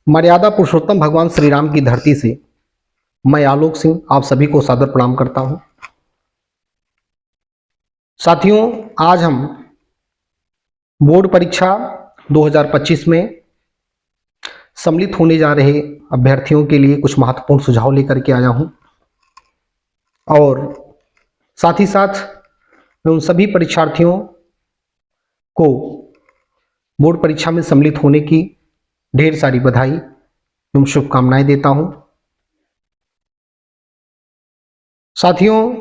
मर्यादा पुरुषोत्तम भगवान श्री राम की धरती से मैं आलोक सिंह आप सभी को सादर प्रणाम करता हूं। साथियों, आज हम बोर्ड परीक्षा 2025 में सम्मिलित होने जा रहे अभ्यर्थियों के लिए कुछ महत्वपूर्ण सुझाव लेकर के आया हूं और साथ ही साथ मैं उन सभी परीक्षार्थियों को बोर्ड परीक्षा में सम्मिलित होने की ढेर सारी बधाई एवं शुभकामनाएं देता हूं। साथियों,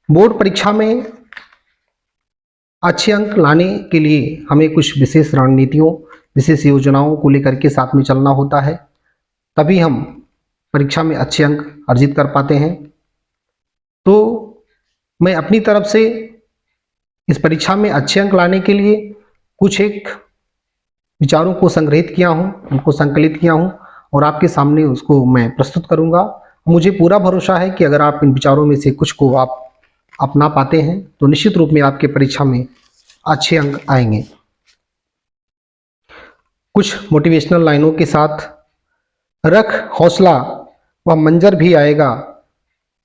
बोर्ड परीक्षा में अच्छे अंक लाने के लिए हमें कुछ विशेष रणनीतियों, विशेष योजनाओं को लेकर के साथ में चलना होता है, तभी हम परीक्षा में अच्छे अंक अर्जित कर पाते हैं। तो मैं अपनी तरफ से इस परीक्षा में अच्छे अंक लाने के लिए कुछ एक विचारों को संग्रहित किया हूं, उनको संकलित किया हूं और आपके सामने उसको मैं प्रस्तुत करूंगा। मुझे पूरा भरोसा है कि अगर आप इन विचारों में से कुछ को आप अपना पाते हैं तो निश्चित रूप में आपके परीक्षा में अच्छे अंक आएंगे। कुछ मोटिवेशनल लाइनों के साथ, रख हौसला वह मंजर भी आएगा,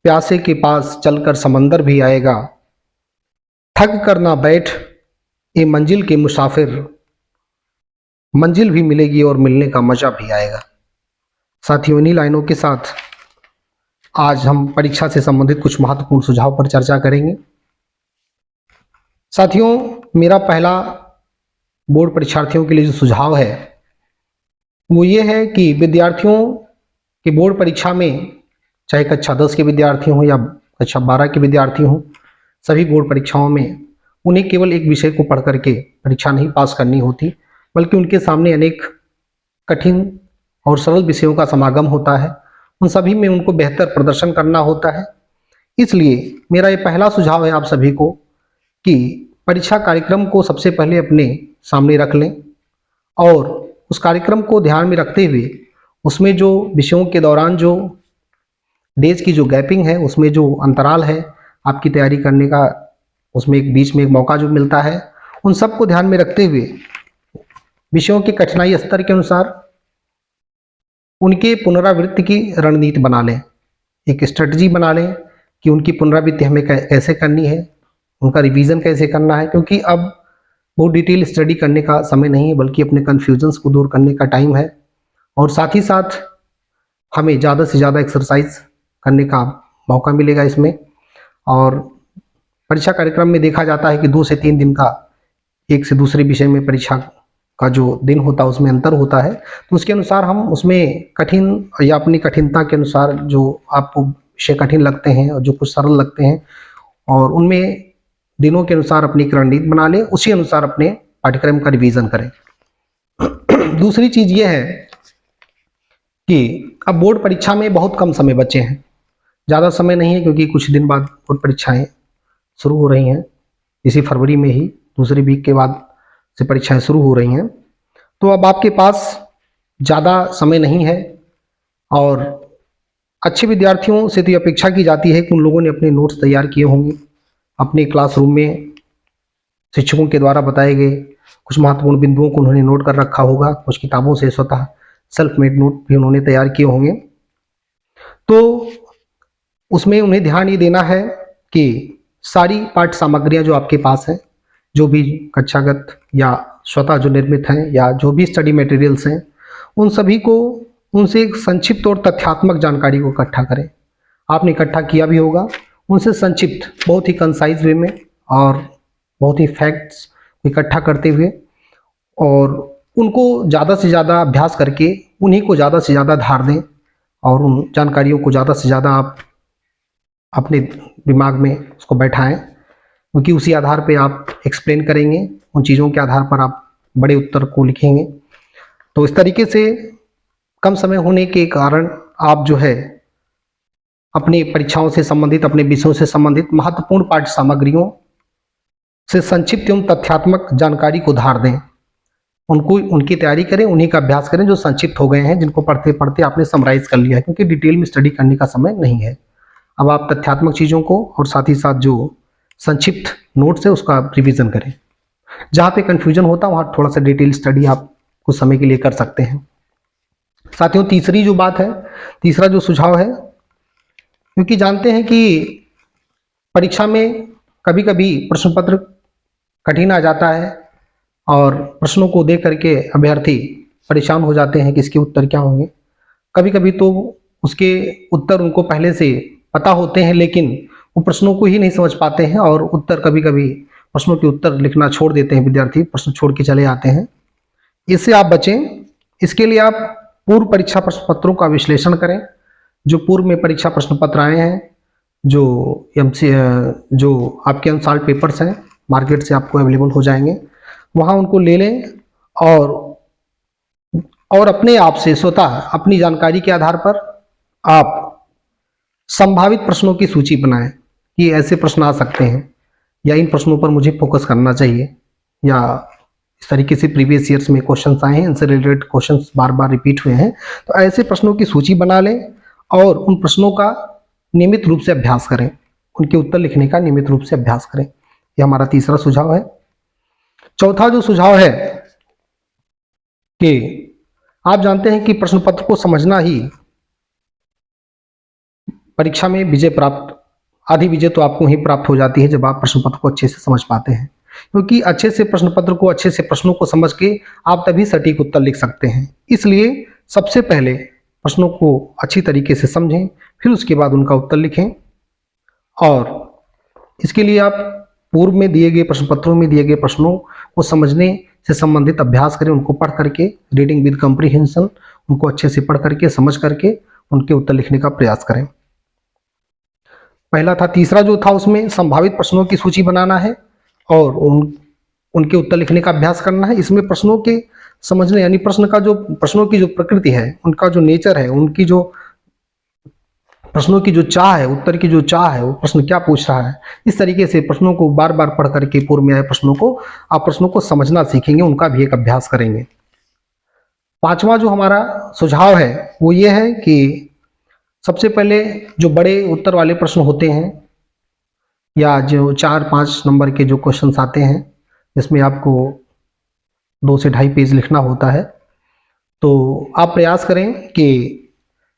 प्यासे के पास चलकर समंदर भी आएगा, थक कर ना बैठ ये मंजिल के मुसाफिर, मंजिल भी मिलेगी और मिलने का मजा भी आएगा। साथियों, इन्हीं लाइनों के साथ आज हम परीक्षा से संबंधित कुछ महत्वपूर्ण सुझाव पर चर्चा करेंगे। साथियों, मेरा पहला बोर्ड परीक्षार्थियों के लिए जो सुझाव है वो ये है कि विद्यार्थियों के बोर्ड परीक्षा में, चाहे कक्षा 10 के विद्यार्थी हों या कक्षा 12 के विद्यार्थी हों, सभी बोर्ड परीक्षाओं में उन्हें केवल एक विषय को पढ़ करके परीक्षा नहीं पास करनी होती, बल्कि उनके सामने अनेक कठिन और सरल विषयों का समागम होता है। उन सभी में उनको बेहतर प्रदर्शन करना होता है। इसलिए मेरा ये पहला सुझाव है आप सभी को कि परीक्षा कार्यक्रम को सबसे पहले अपने सामने रख लें और उस कार्यक्रम को ध्यान में रखते हुए उसमें जो विषयों के दौरान जो डेज की जो गैपिंग है, उसमें जो अंतराल है आपकी तैयारी करने का, उसमें एक बीच में एक मौका जो मिलता है, उन सब को ध्यान में रखते हुए विषयों के कठिनाई स्तर के अनुसार उनके पुनरावृत्ति की रणनीति बना लें, एक स्ट्रेटजी बना लें कि उनकी पुनरावृत्ति हमें कैसे करनी है, उनका रिवीजन कैसे करना है, क्योंकि अब बहुत डिटेल स्टडी करने का समय नहीं है, बल्कि अपने कन्फ्यूजन्स को दूर करने का टाइम है। और साथ ही साथ हमें ज़्यादा से ज़्यादा एक्सरसाइज करने का मौका मिलेगा इसमें। और परीक्षा कार्यक्रम में देखा जाता है कि 2 से 3 दिन का एक से दूसरे विषय में परीक्षा का जो दिन होता है उसमें अंतर होता है, तो उसके अनुसार हम उसमें कठिन या अपनी कठिनता के अनुसार जो आपको विषय कठिन लगते हैं और जो कुछ सरल लगते हैं, और उनमें दिनों के अनुसार अपनी रणनीति बना लें, उसी अनुसार अपने पाठ्यक्रम का रिवीजन करें। दूसरी चीज़ ये है कि अब बोर्ड परीक्षा में बहुत कम समय बचे हैं, ज़्यादा समय नहीं है, क्योंकि कुछ दिन बाद बोर्ड परीक्षाएँ शुरू हो रही हैं। इसी फरवरी में ही दूसरे वीक के बाद से परीक्षाएं शुरू हो रही हैं। तो अब आपके पास ज़्यादा समय नहीं है और अच्छे विद्यार्थियों से तो ये अपेक्षा की जाती है कि उन लोगों ने अपने नोट्स तैयार किए होंगे, अपने क्लासरूम में शिक्षकों के द्वारा बताए गए कुछ महत्वपूर्ण बिंदुओं को उन्होंने नोट कर रखा होगा, कुछ किताबों से स्वतः सेल्फ मेड नोट भी उन्होंने तैयार किए होंगे। तो उसमें उन्हें ध्यान ये देना है कि सारी पाठ्य सामग्रियाँ जो आपके पास हैं, जो भी कक्षागत या स्वतः जो निर्मित हैं या जो भी स्टडी मटेरियल्स हैं, उन सभी को उनसे एक संक्षिप्त और तथ्यात्मक जानकारी को इकट्ठा करें। आपने इकट्ठा किया भी होगा, उनसे संक्षिप्त, बहुत ही कंसाइज वे में और बहुत ही फैक्ट्स इकट्ठा करते हुए, और उनको ज़्यादा से ज़्यादा अभ्यास करके उन्हीं को ज़्यादा से ज़्यादा धार दें और उन जानकारियों को ज़्यादा से ज़्यादा आप अपने दिमाग में उसको बैठाएं, क्योंकि उसी आधार पे आप एक्सप्लेन करेंगे, उन चीज़ों के आधार पर आप बड़े उत्तर को लिखेंगे। तो इस तरीके से कम समय होने के कारण आप जो है अपनी परीक्षाओं से संबंधित, अपने विषयों से संबंधित महत्वपूर्ण पाठ्य सामग्रियों से संक्षिप्त एवं तथ्यात्मक जानकारी को धार दें, उनको उनकी तैयारी करें, उन्हीं का अभ्यास करें जो संक्षिप्त हो गए हैं, जिनको पढ़ते पढ़ते आपने समराइज कर लिया है, क्योंकि डिटेल में स्टडी करने का समय नहीं है। अब आप तथ्यात्मक चीज़ों को और साथ ही साथ जो संक्षिप्त नोट्स है उसका रिवीजन करें। जहाँ पे कन्फ्यूजन होता है वहाँ थोड़ा सा डिटेल स्टडी आप कुछ समय के लिए कर सकते हैं। साथियों, तीसरी जो बात है, तीसरा जो सुझाव है, क्योंकि जानते हैं कि परीक्षा में कभी कभी प्रश्न पत्र कठिन आ जाता है और प्रश्नों को देख करके अभ्यर्थी परेशान हो जाते हैं कि इसके उत्तर क्या होंगे। कभी कभी तो उसके उत्तर उनको पहले से पता होते हैं लेकिन वो प्रश्नों को ही नहीं समझ पाते हैं और उत्तर कभी कभी प्रश्नों के उत्तर लिखना छोड़ देते हैं, विद्यार्थी प्रश्न छोड़ के चले आते हैं। इससे आप बचें, इसके लिए आप पूर्व परीक्षा प्रश्न पत्रों का विश्लेषण करें। जो पूर्व में परीक्षा प्रश्न पत्र आए हैं, जो आपके अनसॉल्व पेपर्स हैं, मार्केट से आपको अवेलेबल हो जाएंगे, वहाँ उनको ले लें और अपने आप से स्वतः अपनी जानकारी के आधार पर आप संभावित प्रश्नों की सूची बनाएं कि ऐसे प्रश्न आ सकते हैं या इन प्रश्नों पर मुझे फोकस करना चाहिए, या इस तरीके से प्रीवियस ईयर्स में क्वेश्चंस आए हैं, इनसे रिलेटेड क्वेश्चंस बार बार रिपीट हुए हैं। तो ऐसे प्रश्नों की सूची बना लें और उन प्रश्नों का नियमित रूप से अभ्यास करें, उनके उत्तर लिखने का नियमित रूप से अभ्यास करें। यह हमारा तीसरा सुझाव है। चौथा जो सुझाव है कि आप जानते हैं कि प्रश्न पत्र को समझना ही परीक्षा में विजय प्राप्त, आधी विजय तो आपको ही प्राप्त हो जाती है जब आप प्रश्न पत्र को अच्छे से समझ पाते हैं। क्योंकि अच्छे से प्रश्न पत्र को, अच्छे से प्रश्नों को समझ के आप तभी सटीक उत्तर लिख सकते हैं। इसलिए सबसे पहले प्रश्नों को अच्छी तरीके से समझें, फिर उसके बाद उनका उत्तर लिखें। और इसके लिए आप पूर्व में दिए गए प्रश्न पत्रों में दिए गए प्रश्नों को समझने से संबंधित अभ्यास करें, उनको पढ़ करके, रीडिंग विद कॉम्प्रिहेंशन, उनको अच्छे से पढ़ करके, समझ करके उनके उत्तर लिखने का प्रयास करें। पहला था। तीसरा जो था उसमें संभावित प्रश्नों की सूची बनाना है और उनके उत्तर लिखने का अभ्यास करना है। इसमें प्रश्नों के समझने, यानी प्रश्नों की जो प्रकृति है, उनका जो नेचर है, उनकी जो प्रश्नों की जो चाह है, उत्तर की जो चाह है, वो प्रश्न क्या पूछ रहा है, इस तरीके से प्रश्नों को बार बार पढ़ करके पूर्व में आए प्रश्नों को आप प्रश्नों को समझना सीखेंगे, उनका भी एक अभ्यास करेंगे। पांचवा जो हमारा सुझाव है वो ये है कि सबसे पहले जो बड़े उत्तर वाले प्रश्न होते हैं या जो 4-5 नंबर के जो क्वेश्चंस आते हैं जिसमें आपको 2 से 2.5 पेज लिखना होता है, तो आप प्रयास करें कि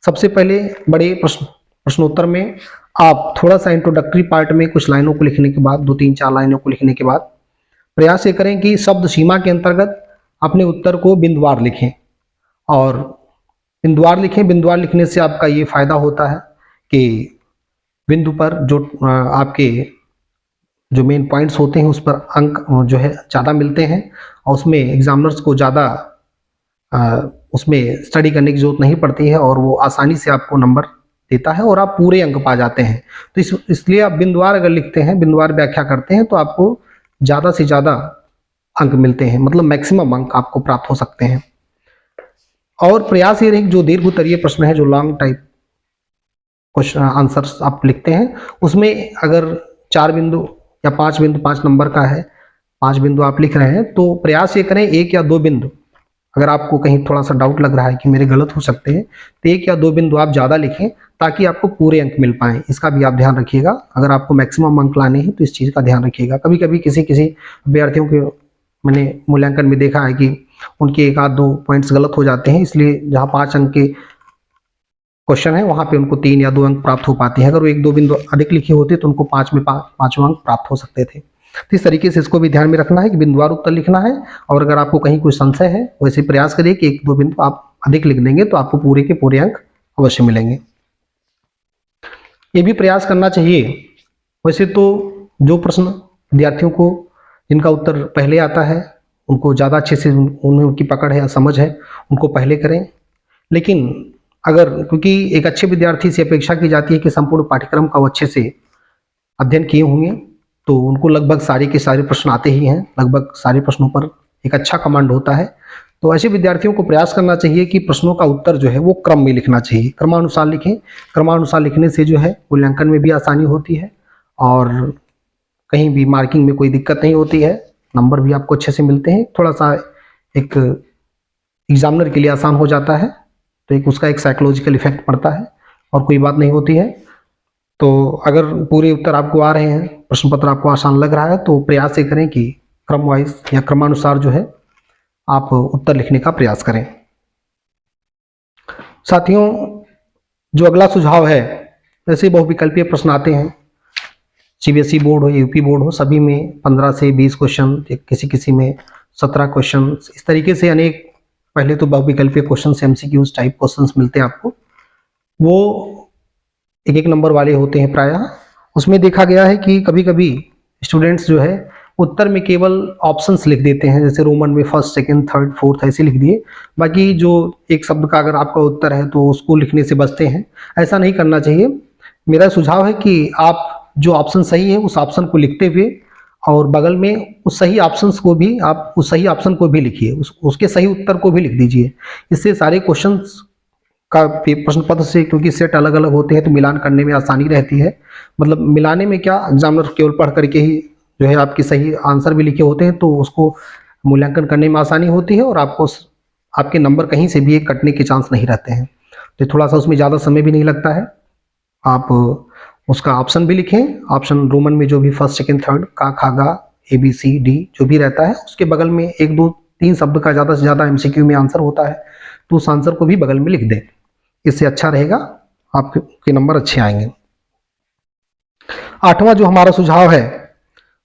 सबसे पहले बड़े प्रश्नोत्तर में आप थोड़ा सा इंट्रोडक्टरी पार्ट में कुछ लाइनों को लिखने के बाद, 2-3-4 लाइनों को लिखने के बाद प्रयास ये करें कि शब्द सीमा के अंतर्गत अपने उत्तर को बिंदुवार लिखें। और बिंदुवार लिखें, बिंदुवार लिखने से आपका ये फायदा होता है कि बिंदु पर जो आपके जो मेन पॉइंट्स होते हैं उस पर अंक जो है ज़्यादा मिलते हैं और उसमें एग्जामिनर्स को ज़्यादा उसमें स्टडी करने की जरूरत नहीं पड़ती है और वो आसानी से आपको नंबर देता है और आप पूरे अंक पा जाते हैं। तो इसलिए आप बिंदुवार अगर लिखते हैं, बिंदुवार व्याख्या करते हैं, तो आपको ज़्यादा से ज़्यादा अंक मिलते हैं, मतलब मैक्सिमम अंक आपको प्राप्त हो सकते हैं। और प्रयास ये रहे कि जो दीर्घ उत्तरीय प्रश्न है, जो लॉन्ग टाइप क्वेश्चन आंसर्स आप लिखते हैं, उसमें अगर 4 बिंदु या 5 बिंदु, 5 नंबर का है, 5 बिंदु आप लिख रहे हैं, तो प्रयास ये करें 1 या 2 बिंदु, अगर आपको कहीं थोड़ा सा डाउट लग रहा है कि मेरे गलत हो सकते हैं, तो 1 या 2 बिंदु आप ज़्यादा लिखें ताकि आपको पूरे अंक मिल पाएँ। इसका भी आप ध्यान रखिएगा। अगर आपको मैक्सिमम अंक लाने हैं तो इस चीज़ का ध्यान रखिएगा। कभी कभी किसी अभ्यर्थियों के मैंने मूल्यांकन में देखा है कि उनके 1-2 पॉइंट्स गलत हो जाते हैं, इसलिए जहाँ 5 अंक के क्वेश्चन है वहाँ पे उनको 3 या 2 अंक प्राप्त हो पाते हैं। अगर वो 1-2 बिंदु अधिक लिखे होते तो उनको 5 में 5वां अंक प्राप्त हो सकते थे। तो इस तरीके से इसको भी ध्यान में रखना है कि बिंदुवार उत्तर लिखना है। और अगर आपको कहीं कोई संशय है, वैसे प्रयास करिए कि 1-2 बिंदु आप अधिक लिख देंगे तो आपको पूरे के पूरे अंक अवश्य मिलेंगे। ये भी प्रयास करना चाहिए। वैसे तो जो प्रश्न विद्यार्थियों को जिनका उत्तर पहले आता है उनको ज़्यादा अच्छे से उनमें उनकी पकड़ है या समझ है, उनको पहले करें। लेकिन अगर, क्योंकि एक अच्छे विद्यार्थी से अपेक्षा की जाती है कि संपूर्ण पाठ्यक्रम का वो अच्छे से अध्ययन किए होंगे, तो उनको लगभग सारे के सारे प्रश्न आते ही हैं, लगभग सारे प्रश्नों पर एक अच्छा कमांड होता है। तो ऐसे विद्यार्थियों को प्रयास करना चाहिए कि प्रश्नों का उत्तर जो है वो क्रम में लिखना चाहिए, क्रमानुसार लिखें। क्रमानुसार लिखने से जो है मूल्यांकन में भी आसानी होती है और कहीं भी मार्किंग में कोई दिक्कत नहीं होती है, नंबर भी आपको अच्छे से मिलते हैं। थोड़ा सा एक एग्जामिनर के लिए आसान हो जाता है, तो उसका एक साइकोलॉजिकल इफेक्ट पड़ता है और कोई बात नहीं होती है। तो अगर पूरे उत्तर आपको आ रहे हैं, प्रश्न पत्र आपको आसान लग रहा है, तो प्रयास ये करें कि क्रम वाइज या क्रमानुसार जो है आप उत्तर लिखने का प्रयास करें। साथियों, जो अगला सुझाव है, वैसे बहुविकल्पीय प्रश्न आते हैं, सीबीएसई बोर्ड हो, यूपी बोर्ड हो, सभी में 15 से 20 क्वेश्चन, किसी किसी में 17 क्वेश्चन, इस तरीके से अनेक, पहले तो बहुविकल्पीय क्वेश्चन एमसीक्यूज टाइप क्वेश्चंस मिलते हैं आपको, वो एक एक नंबर वाले होते हैं प्रायः। उसमें देखा गया है कि कभी कभी स्टूडेंट्स जो है उत्तर में केवल ऑप्शंस लिख देते हैं, जैसे रोमन में फर्स्ट, सेकंड, थर्ड, फोर्थ ऐसे लिख दिए, बाकी जो एक शब्द का अगर आपका उत्तर है तो उसको लिखने से बचते हैं। ऐसा नहीं करना चाहिए। मेरा सुझाव है कि आप जो ऑप्शन सही है उस ऑप्शन को लिखते हुए और बगल में उस सही ऑप्शंस को भी, आप उस सही ऑप्शन को भी लिखिए, उसके सही उत्तर को भी लिख दीजिए। इससे सारे क्वेश्चंस का प्रश्न पत्र से, क्योंकि सेट अलग अलग होते हैं तो मिलान करने में आसानी रहती है। मतलब मिलाने में क्या, एग्जामिनर केवल पढ़ करके ही जो है आपके सही आंसर भी लिखे होते हैं, तो उसको मूल्यांकन करने में आसानी होती है और आपको आपके नंबर कहीं से भी एक कटने के चांस नहीं रहते हैं। तो थोड़ा सा उसमें ज़्यादा समय भी नहीं लगता है। आप उसका ऑप्शन भी लिखें, ऑप्शन रोमन में जो भी फर्स्ट, सेकंड, थर्ड, का, खा, गा, ABCD जो भी रहता है, उसके बगल में 1, 2, 3 शब्द का ज़्यादा से ज़्यादा MCQ में आंसर होता है, तो उस आंसर को भी बगल में लिख दें। इससे अच्छा रहेगा, आपके नंबर अच्छे आएंगे। 8वां जो हमारा सुझाव है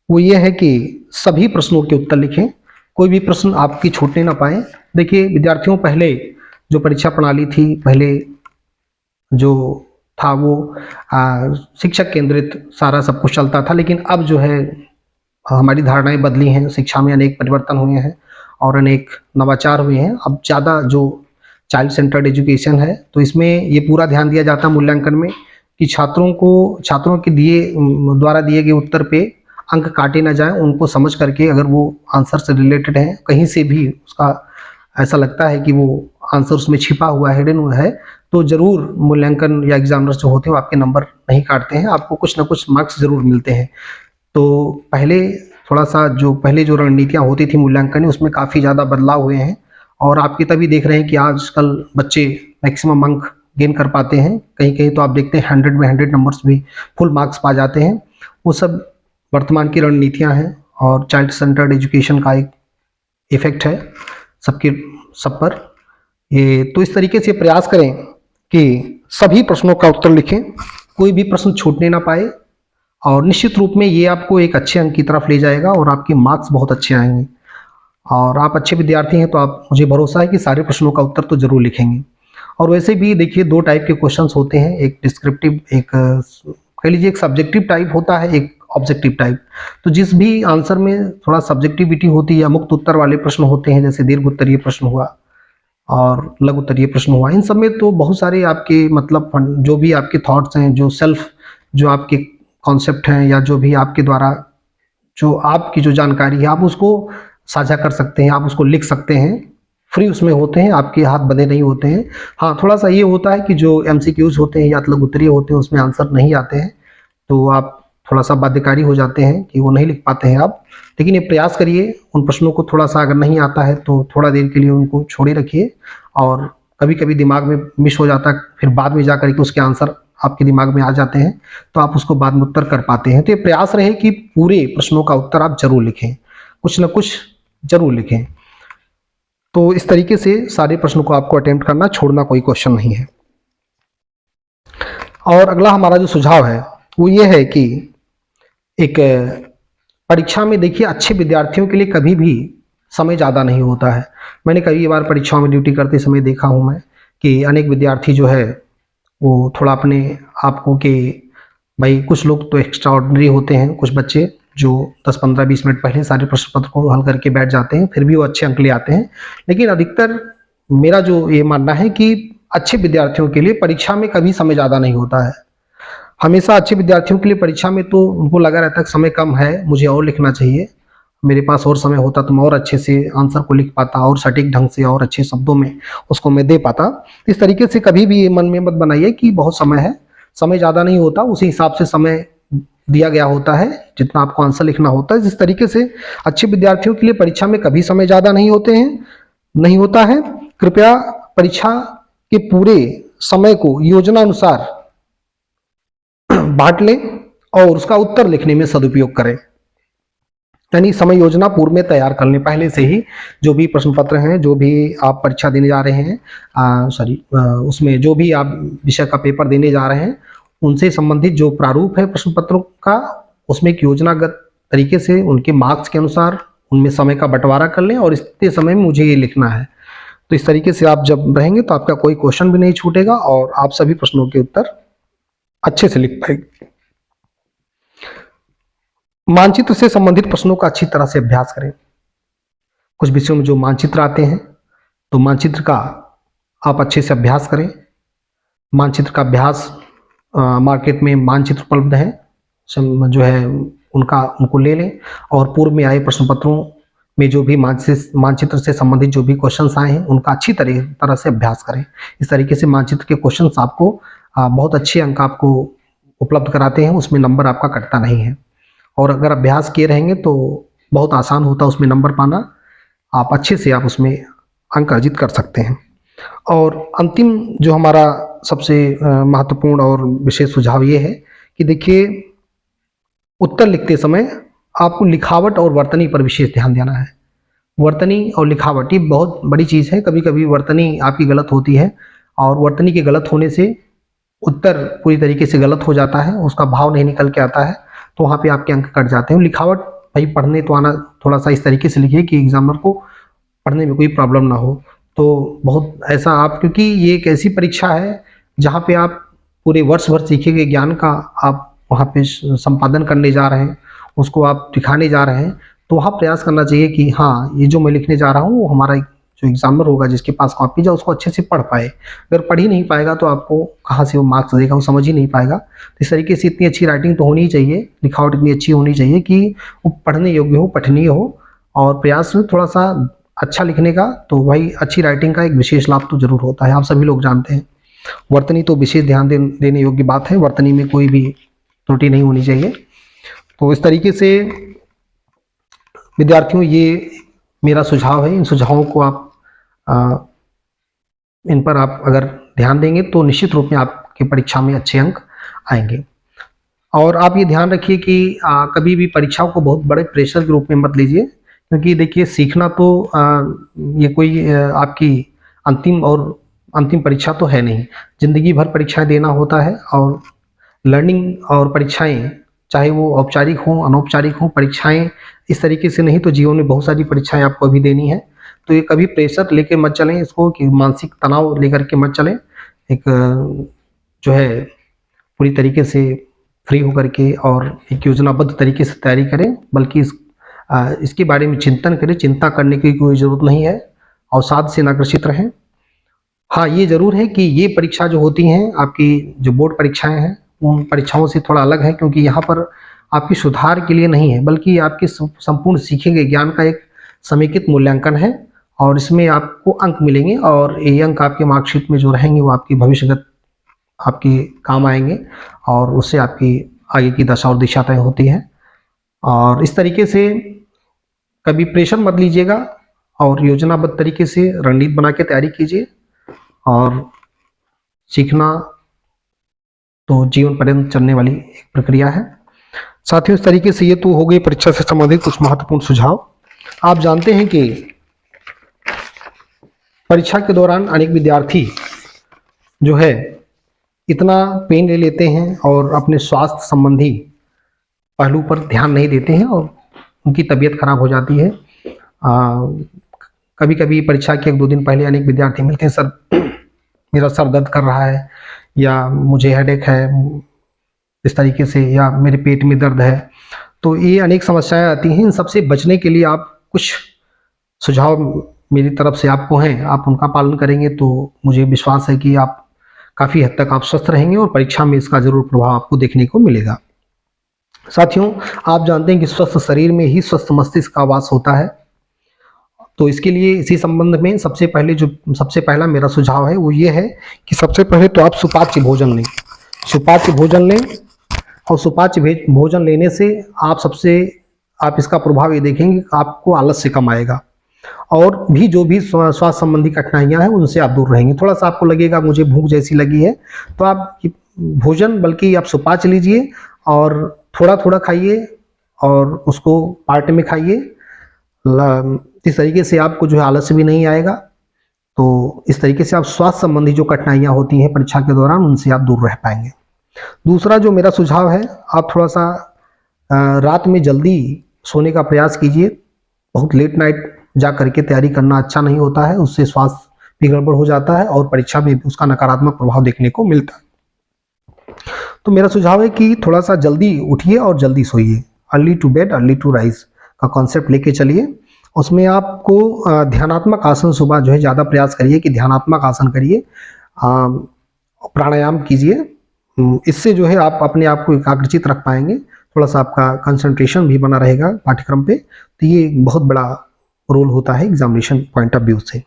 वो ये है कि सभी प्रश्नों के उत्तर लिखें, कोई भी प्रश्न आपकी छूटने ना पाए। देखिए विद्यार्थियों, पहले जो परीक्षा प्रणाली थी, पहले जो था वो शिक्षक केंद्रित सारा सब कुछ चलता था, लेकिन अब जो है हमारी धारणाएं बदली हैं, शिक्षा में अनेक परिवर्तन हुए हैं और अनेक नवाचार हुए हैं। अब ज़्यादा जो चाइल्ड सेंटर्ड एजुकेशन है, तो इसमें ये पूरा ध्यान दिया जाता है मूल्यांकन में कि छात्रों के द्वारा दिए गए उत्तर पे अंक काटे ना जाएं, उनको समझ करके अगर वो आंसर से रिलेटेड है, कहीं से भी उसका ऐसा लगता है कि वो आंसर उसमें छिपा हुआ है, हिडन हुआ है, तो जरूर मूल्यांकन या एग्जामिनर्स जो होते हैं वो आपके नंबर नहीं काटते हैं, आपको कुछ ना कुछ मार्क्स जरूर मिलते हैं। तो पहले थोड़ा सा जो पहले जो रणनीतियाँ होती थी मूल्यांकन, उसमें काफ़ी ज़्यादा बदलाव हुए हैं और आपकी तभी देख रहे हैं कि आजकल बच्चे मैक्सिमम अंक गेन कर पाते हैं। कहीं कहीं तो आप देखते हैं 100 में 100 नंबर्स भी फुल मार्क्स पा जाते हैं। वो सब वर्तमान की रणनीतियाँ हैं और चाइल्ड सेंटर्ड एजुकेशन का एक इफेक्ट है सब पर। ये तो इस तरीके से प्रयास करें कि सभी प्रश्नों का उत्तर लिखें, कोई भी प्रश्न छूटने ना पाए, और निश्चित रूप में ये आपको एक अच्छे अंक की तरफ ले जाएगा और आपके मार्क्स बहुत अच्छे आएंगे। और आप अच्छे विद्यार्थी हैं तो आप, मुझे भरोसा है कि सारे प्रश्नों का उत्तर तो जरूर लिखेंगे। और वैसे भी देखिए 2 टाइप के क्वेश्चंस होते हैं, एक डिस्क्रिप्टिव, एक कह लीजिए एक सब्जेक्टिव टाइप होता है, एक ऑब्जेक्टिव टाइप। तो जिस भी आंसर में थोड़ा सब्जेक्टिविटी होती है या मुक्त उत्तर वाले प्रश्न होते हैं, जैसे दीर्घ उत्तरीय प्रश्न हुआ और लघु उत्तरीय प्रश्न हुआ, इन सब में तो बहुत सारे आपके मतलब जो भी आपके थॉट्स हैं, जो आपके कॉन्सेप्ट हैं या जो भी आपके द्वारा जो आपकी जो जानकारी है, आप उसको साझा कर सकते हैं, आप उसको लिख सकते हैं, फ्री उसमें होते हैं, आपके हाथ बंधे नहीं होते हैं। हाँ, थोड़ा सा ये होता है कि जो MCQs होते हैं या लघु उत्तरीय होते हैं उसमें आंसर नहीं आते हैं, तो आप थोड़ा सा बाध्यकारी हो जाते हैं कि वो नहीं लिख पाते हैं आप। लेकिन ये प्रयास करिए, उन प्रश्नों को थोड़ा सा अगर नहीं आता है तो थोड़ा देर के लिए उनको छोड़े रखिए, और कभी कभी दिमाग में मिस हो जाता है, फिर बाद में जा करके उसके आंसर आपके दिमाग में आ जाते हैं, तो आप उसको बाद में उत्तर कर पाते हैं। तो ये प्रयास रहे कि पूरे प्रश्नों का उत्तर आप जरूर लिखें, कुछ ना कुछ जरूर लिखें। तो इस तरीके से सारे प्रश्नों को आपको अटेम्प्ट करना, छोड़ना कोई क्वेश्चन नहीं है। और अगला हमारा जो सुझाव है वो ये है कि एक परीक्षा में देखिए अच्छे विद्यार्थियों के लिए कभी भी समय ज़्यादा नहीं होता है। मैंने कई बार परीक्षाओं में ड्यूटी करते समय देखा हूँ मैं कि अनेक विद्यार्थी जो है वो थोड़ा अपने आप को कि भाई, कुछ लोग तो एक्स्ट्रा ऑर्डिनरी होते हैं, कुछ बच्चे जो 10, 15, 20 मिनट पहले सारे प्रश्न पत्र को हल करके बैठ जाते हैं, फिर भी वो अच्छे अंक ले आते हैं। लेकिन अधिकतर मेरा जो ये मानना है कि अच्छे विद्यार्थियों के लिए परीक्षा में कभी समय ज़्यादा नहीं होता है। हमेशा अच्छे विद्यार्थियों के लिए परीक्षा में तो उनको लगा रहता है कि समय कम है, मुझे और लिखना चाहिए, मेरे पास और समय होता तो मैं और अच्छे से आंसर को लिख पाता और सटीक ढंग से और अच्छे शब्दों में उसको मैं दे पाता। इस तरीके से कभी भी ये मन में मत बनाइए कि बहुत समय है, समय ज़्यादा नहीं होता, उसी हिसाब से समय दिया गया होता है जितना आपको आंसर लिखना होता है। जिस तरीके से अच्छे विद्यार्थियों के लिए परीक्षा में कभी समय ज़्यादा नहीं होता है। कृपया परीक्षा के पूरे समय को योजना अनुसार बांट लें और उसका उत्तर लिखने में सदुपयोग करें। यानी समय योजना पूर्व में तैयार कर लें पहले से ही। जो भी प्रश्न पत्र हैं, जो भी आप परीक्षा देने जा रहे हैं, उसमें जो भी आप विषय का पेपर देने जा रहे हैं, उनसे संबंधित जो प्रारूप है प्रश्न पत्रों का, उसमें एक योजनागत तरीके से उनके मार्क्स के अनुसार उनमें समय का बंटवारा कर लें और इतने समय में मुझे ये लिखना है। तो इस तरीके से आप जब रहेंगे तो आपका कोई क्वेश्चन भी नहीं छूटेगा और आप सभी प्रश्नों के उत्तर अच्छे से लिख पाएंगे। मानचित्र से संबंधित प्रश्नों का अच्छी तरह से अभ्यास करें। कुछ विषयों में जो मानचित्र आते हैं तो मानचित्र का आप अच्छे से अभ्यास करें। मानचित्र का अभ्यास मार्केट में मानचित्र उपलब्ध है, जो है उनको ले लें और पूर्व में आए प्रश्न पत्रों में जो भी मानचित्र से संबंधित जो भी क्वेश्चंस आए हैं उनका अच्छी तरह से अभ्यास करें। इस तरीके से मानचित्र के क्वेश्चंस आपको बहुत अच्छे अंक आपको उपलब्ध कराते हैं, उसमें नंबर आपका कटता नहीं है। और अगर अभ्यास किए रहेंगे तो बहुत आसान होता है उसमें नंबर पाना, आप अच्छे से आप उसमें अंक अर्जित कर सकते हैं। और अंतिम जो हमारा सबसे महत्वपूर्ण और विशेष सुझाव ये है कि देखिए, उत्तर लिखते समय आपको लिखावट और वर्तनी पर विशेष ध्यान देना है। वर्तनी और लिखावट ये बहुत बड़ी चीज़ है। कभी कभी वर्तनी आपकी गलत होती है और वर्तनी के गलत होने से उत्तर पूरी तरीके से गलत हो जाता है, उसका भाव नहीं निकल के आता है, तो वहाँ पे आपके अंक कट जाते हैं। लिखावट भाई पढ़ने तो आना, थोड़ा सा इस तरीके से लिखिए कि एग्जामिनर को पढ़ने में कोई प्रॉब्लम ना हो। तो बहुत ऐसा आप, क्योंकि ये एक ऐसी परीक्षा है जहाँ पे आप पूरे वर्ष भर सीखे गए ज्ञान का आप वहाँ पे संपादन करने जा रहे हैं, उसको आप दिखाने जा रहे हैं, तो वहाँ प्रयास करना चाहिए कि हाँ, ये जो मैं लिखने जा रहा हूँ वो हमारा जो एग्जामिनर होगा जिसके पास कॉपी जा उसको अच्छे से पढ़ पाए। अगर पढ़ ही नहीं पाएगा तो आपको कहाँ से वो मार्क्स देगा, वो समझ ही नहीं पाएगा। तो इस तरीके से इतनी अच्छी राइटिंग तो होनी ही चाहिए, लिखावट इतनी अच्छी होनी चाहिए कि वो पढ़ने योग्य हो, पठनीय हो, और प्रयास में थोड़ा सा अच्छा लिखने का। तो भाई अच्छी राइटिंग का एक विशेष लाभ तो जरूर होता है, आप सभी लोग जानते हैं। वर्तनी तो विशेष ध्यान देने योग्य बात है, वर्तनी में कोई भी त्रुटि नहीं होनी चाहिए। तो इस तरीके से विद्यार्थियों, ये मेरा सुझाव है। इन सुझावों को आप इन पर आप अगर ध्यान देंगे तो निश्चित रूप में आपकी परीक्षा में अच्छे अंक आएंगे। और आप ये ध्यान रखिए कि कभी भी परीक्षाओं को बहुत बड़े प्रेशर के रूप में मत लीजिए, क्योंकि देखिए सीखना तो ये कोई आपकी अंतिम परीक्षा तो है नहीं। जिंदगी भर परीक्षाएं देना होता है और लर्निंग और परीक्षाएं, चाहे वो औपचारिक हों अनौपचारिक हों, परीक्षाएं इस तरीके से नहीं तो जीवन में बहुत सारी परीक्षाएं आपको अभी देनी है। तो ये कभी प्रेशर लेके मत चलें इसको, कि मानसिक तनाव लेकर के मत चलें। एक जो है पूरी तरीके से फ्री होकर के और एक योजनाबद्ध तरीके से तैयारी करें, बल्कि इसके बारे में चिंतन करें। चिंता करने की कोई ज़रूरत नहीं है, और साध से आकर्षित रहें। हाँ, ये ज़रूर है कि ये परीक्षा जो होती हैं, आपकी जो बोर्ड परीक्षाएं हैं, उन परीक्षाओं से थोड़ा अलग है, क्योंकि यहाँ पर आपकी सुधार के लिए नहीं है, बल्कि आपके संपूर्ण सीखे गए ज्ञान का एक समेकित मूल्यांकन है। और इसमें आपको अंक मिलेंगे, और ये अंक आपके मार्कशीट में जो रहेंगे वो आपकी भविष्यगत आपके काम आएंगे, और उससे आपकी आगे की दशा और दिशा तय होती है। और इस तरीके से कभी प्रेशर मत लीजिएगा, और योजनाबद्ध तरीके से रणनीति बना के तैयारी कीजिए। और सीखना तो जीवन पर्यंत चलने वाली एक प्रक्रिया है। साथियों, इस तरीके से ये तो हो गई परीक्षा से संबंधित कुछ महत्वपूर्ण सुझाव। आप जानते हैं कि परीक्षा के दौरान अनेक विद्यार्थी जो है इतना पेन ले लेते हैं और अपने स्वास्थ्य संबंधी पहलू पर ध्यान नहीं देते हैं, और उनकी तबीयत खराब हो जाती है। कभी कभी परीक्षा के 1-2 दिन पहले अनेक विद्यार्थी मिलते हैं, सर मेरा सर दर्द कर रहा है, या मुझे हेडेक है इस तरीके से, या मेरे पेट में दर्द है। तो ये अनेक समस्याएं आती हैं। इन सबसे बचने के लिए आप कुछ सुझाव मेरी तरफ से आपको हैं, आप उनका पालन करेंगे तो मुझे विश्वास है कि आप काफ़ी हद तक आप स्वस्थ रहेंगे, और परीक्षा में इसका जरूर प्रभाव आपको देखने को मिलेगा। साथियों, आप जानते हैं कि स्वस्थ शरीर में ही स्वस्थ मस्तिष्क का वास होता है। तो इसके लिए इसी संबंध में सबसे पहला मेरा सुझाव है वो ये है कि सबसे पहले तो आप सुपाच्य भोजन लें। सुपाच्य भोजन लें, और सुपाच्य भोजन लेने से आप इसका प्रभाव ये देखेंगे कि आपको आलस्य कम आएगा, और भी जो भी स्वास्थ्य संबंधी कठिनाइयां हैं उनसे आप दूर रहेंगे। थोड़ा सा आपको लगेगा मुझे भूख जैसी लगी है, तो आप भोजन बल्कि आप सुपाच्य लीजिए और थोड़ा थोड़ा खाइए और उसको पार्ट में खाइए। इस तरीके से आपको जो है आलस्य भी नहीं आएगा। तो इस तरीके से आप स्वास्थ्य संबंधी जो कठिनाइयाँ होती हैं परीक्षा के दौरान, उनसे आप दूर रह पाएंगे। दूसरा जो मेरा सुझाव है, आप थोड़ा सा रात में जल्दी सोने का प्रयास कीजिए। बहुत लेट नाइट जा करके तैयारी करना अच्छा नहीं होता है, उससे स्वास्थ्य भी गड़बड़ हो जाता है और परीक्षा में भी उसका नकारात्मक प्रभाव देखने को मिलता है। तो मेरा सुझाव है कि थोड़ा सा जल्दी उठिए और जल्दी सोइए। Early to bed early to rise का कॉन्सेप्ट लेके चलिए। उसमें आपको ध्यानात्मक आसन, सुबह जो है ज़्यादा प्रयास करिए कि ध्यानात्मक आसन करिए, प्राणायाम कीजिए। इससे जो है आप अपने आप को एकाग्रचित रख पाएंगे, थोड़ा सा आपका कंसंट्रेशन भी बना रहेगा पाठ्यक्रम पे। तो ये बहुत बड़ा रोल होता है एग्जामिनेशन पॉइंट ऑफ व्यू से।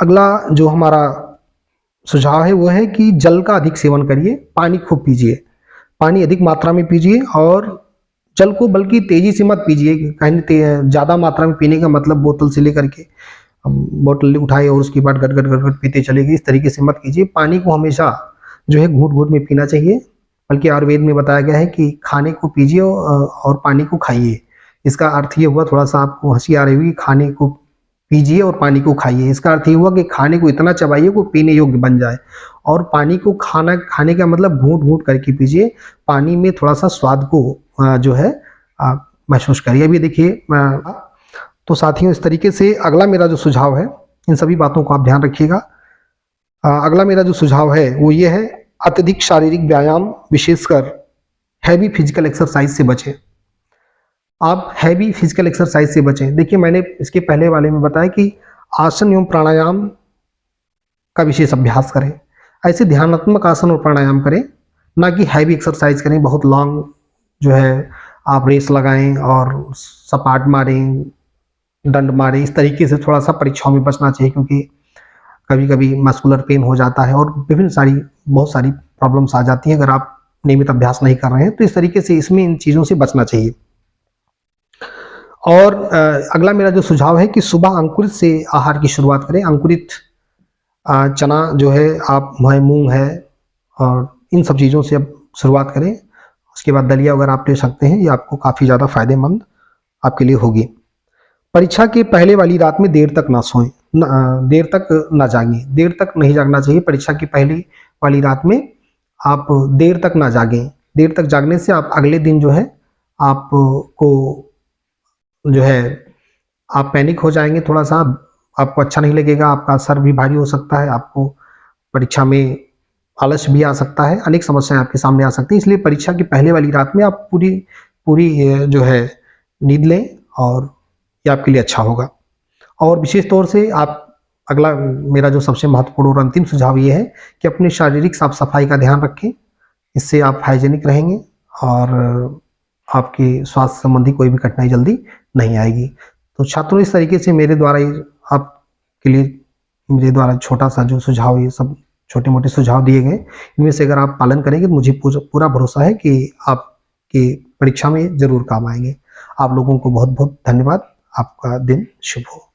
अगला जो हमारा सुझाव है वो है कि जल का अधिक सेवन करिए, पानी खूब पीजिए, पानी अधिक मात्रा में पीजिए और जल को बल्कि तेजी से मत पीजिए। कहीं ज़्यादा मात्रा में पीने का मतलब बोतल से लेकर के बोतल उठाए और उसके बाद गट गट गट गट पीते चले गए, इस तरीके से मत कीजिए। पानी को हमेशा जो है घूट घूट में पीना चाहिए। बल्कि आयुर्वेद में बताया गया है कि खाने को पीजिए और पानी को खाइए। इसका अर्थ ये हुआ, थोड़ा सा आपको हंसी आ रही होगी, खाने को पीजिए और पानी को खाइए। इसका अर्थ ये हुआ कि खाने को इतना चबाइए कि पीने योग्य बन जाए, और पानी को खाने का मतलब घूंट घूंट करके पीजिए। पानी में थोड़ा सा स्वाद को जो है महसूस करिए। अभी देखिए, तो साथियों इस तरीके से अगला मेरा जो सुझाव है, इन सभी बातों को आप ध्यान रखिएगा। अगला मेरा जो सुझाव है वो ये है, अत्यधिक शारीरिक व्यायाम, विशेषकर हैवी फिजिकल एक्सरसाइज से बचें। आप हैवी फिजिकल एक्सरसाइज से बचें। देखिए, मैंने इसके पहले वाले में बताया कि आसन एवं प्राणायाम का विशेष अभ्यास करें। ऐसे ध्यानात्मक आसन और प्राणायाम करें, ना कि हैवी एक्सरसाइज करें। बहुत लॉन्ग जो है आप रेस लगाएं और सपाट मारें, डंड मारें, इस तरीके से थोड़ा सा परीक्षाओं में बचना चाहिए, क्योंकि कभी कभी मस्कुलर पेन हो जाता है और बहुत सारी प्रॉब्लम्स आ जाती हैं अगर आप नियमित अभ्यास नहीं कर रहे हैं। तो इस तरीके से इसमें इन चीज़ों से बचना चाहिए। और अगला मेरा जो सुझाव है कि सुबह अंकुरित से आहार की शुरुआत करें। अंकुरित चना जो है, आप मूंग है और इन सब चीज़ों से अब शुरुआत करें। उसके बाद दलिया वगैरह आप ले सकते हैं, ये आपको काफ़ी ज़्यादा फायदेमंद आपके लिए होगी। परीक्षा के पहले वाली रात में देर तक ना सोएं, देर तक ना जागें। देर तक नहीं जागना चाहिए। परीक्षा की पहली वाली रात में आप देर तक ना जागें। देर तक जागने से आप अगले दिन जो है आपको जो है आप पैनिक हो जाएंगे, थोड़ा सा आपको अच्छा नहीं लगेगा, आपका सर भी भारी हो सकता है, आपको परीक्षा में आलस्य भी आ सकता है, अनेक समस्याएं आपके सामने आ सकती हैं। इसलिए परीक्षा की पहले वाली रात में आप पूरी जो है नींद लें और ये आपके लिए अच्छा होगा। और विशेष तौर से आप, अगला मेरा जो सबसे महत्वपूर्ण और अंतिम सुझाव ये है कि अपने शारीरिक साफ सफाई का ध्यान रखें। इससे आप हाइजेनिक रहेंगे और आपके स्वास्थ्य संबंधी कोई भी कठिनाई जल्दी नहीं आएगी। तो छात्रों, इस तरीके से मेरे द्वारा आपके लिए मेरे द्वारा छोटा सा जो सुझाव, ये सब छोटे मोटे सुझाव दिए गए, इनमें से अगर आप पालन करेंगे तो मुझे पूरा भरोसा है कि आपकी परीक्षा में जरूर काम आएंगे। आप लोगों को बहुत बहुत धन्यवाद। आपका दिन शुभ हो।